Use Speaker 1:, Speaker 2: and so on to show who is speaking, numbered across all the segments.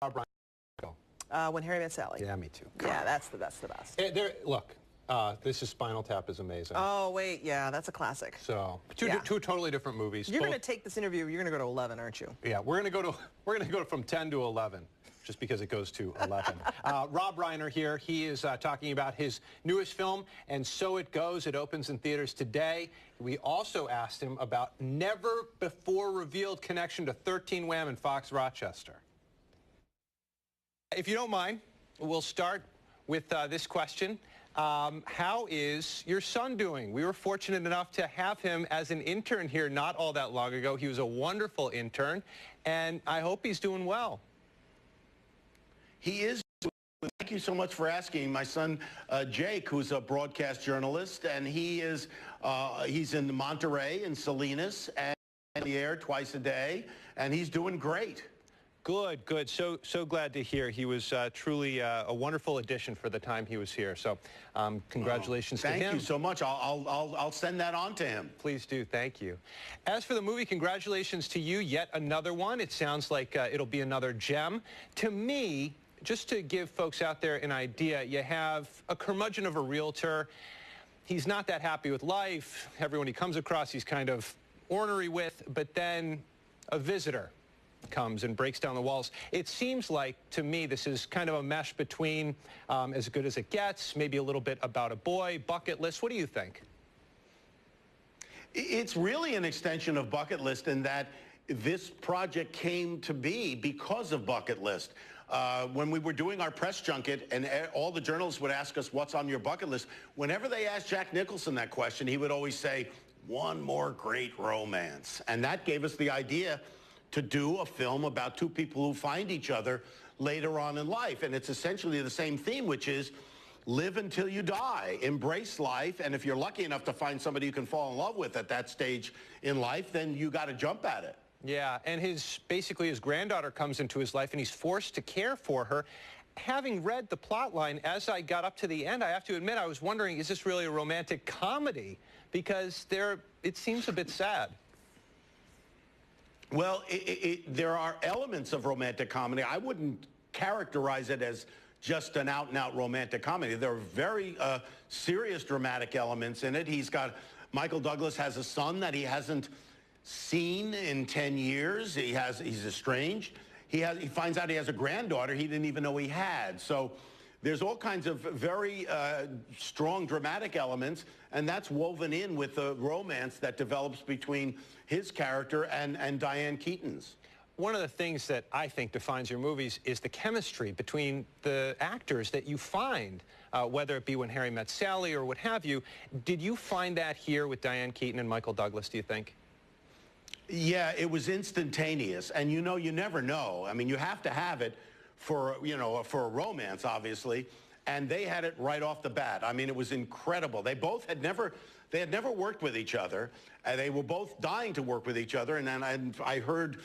Speaker 1: Rob Reiner.
Speaker 2: When Harry Met Sally.
Speaker 1: Yeah, me too.
Speaker 2: Yeah, that's the best.
Speaker 1: Look, this is Spinal Tap is amazing.
Speaker 2: Oh, wait, yeah, that's a classic.
Speaker 1: So, two totally different movies.
Speaker 2: You're going to take this interview, you're going to go to 11, aren't you?
Speaker 1: Yeah, we're going to go from 10 to 11. Just because it goes to 11. Rob Reiner here. He is talking about his newest film, And So It Goes. It opens in theaters today. We also asked him about never-before-revealed connection to 13 Wham and Fox Rochester. If you don't mind, we'll start with this question. How is your son doing? We were fortunate enough to have him as an intern here not all that long ago. He was a wonderful intern, and I hope he's doing well.
Speaker 3: He is. Thank you so much for asking. My son, Jake, who's a broadcast journalist, and he's in Monterey and Salinas and on the air twice a day, and he's doing great.
Speaker 1: Good, good. So glad to hear. He was truly a wonderful addition for the time he was here. So congratulations to him.
Speaker 3: Thank you so much. I'll send that on to him.
Speaker 1: Please do. Thank you. As for the movie, congratulations to you. Yet another one. It sounds like it'll be another gem. To me, just to give folks out there an idea, you have a curmudgeon of a realtor. He's not that happy with life. Everyone he comes across, he's kind of ornery with. But then a visitor comes and breaks down the walls. It seems like, to me, this is kind of a mesh between As Good as It Gets, maybe a little bit About a Boy, Bucket List. What do you think?
Speaker 3: It's really an extension of Bucket List in that this project came to be because of Bucket List. When we were doing our press junket and all the journalists would ask us, what's on your bucket list? Whenever they asked Jack Nicholson that question, he would always say, one more great romance. And that gave us the idea to do a film about two people who find each other later on in life. And it's essentially the same theme, which is live until you die, embrace life. And if you're lucky enough to find somebody you can fall in love with at that stage in life, then you got to jump at it.
Speaker 1: Yeah, and basically his granddaughter comes into his life and he's forced to care for her. Having read the plot line, as I got up to the end, I have to admit, I was wondering, is this really a romantic comedy? Because it seems a bit sad.
Speaker 3: Well, there are elements of romantic comedy. I wouldn't characterize it as just an out-and-out romantic comedy. There are very serious dramatic elements in it. Michael Douglas has a son that he hasn't seen in 10 years. He's estranged. He finds out he has a granddaughter he didn't even know he had. So there's all kinds of very strong dramatic elements, and that's woven in with the romance that develops between his character and Diane Keaton's.
Speaker 1: One of the things that I think defines your movies is the chemistry between the actors that you find, whether it be When Harry Met Sally or what have you. Did you find that here with Diane Keaton and Michael Douglas, do you think?
Speaker 3: Yeah, it was instantaneous, and you never know. I mean, you have to have it for a romance, obviously, and they had it right off the bat. I mean, it was incredible. They had never worked with each other, and they were both dying to work with each other. And then I heard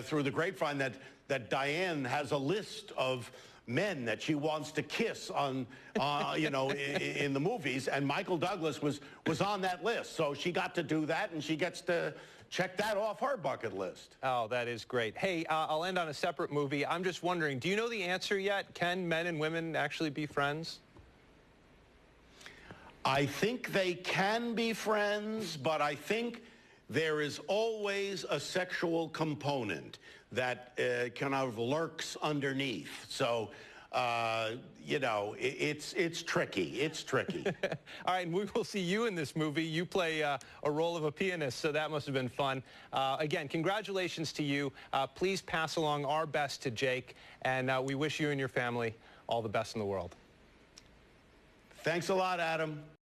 Speaker 3: through the grapevine that Diane has a list of men that she wants to kiss on, in the movies, and Michael Douglas was on that list. So she got to do that, and she gets to check that off her bucket list.
Speaker 1: Oh, that is great. Hey, I'll end on a separate movie. I'm just wondering, do you know the answer yet? Can men and women actually be friends?
Speaker 3: I think they can be friends, but I think there is always a sexual component that kind of lurks underneath. So, it's tricky. It's tricky.
Speaker 1: All right, and we will see you in this movie. You play a role of a pianist, so that must have been fun. Again, congratulations to you. Please pass along our best to Jake, and we wish you and your family all the best in the world.
Speaker 3: Thanks a lot, Adam.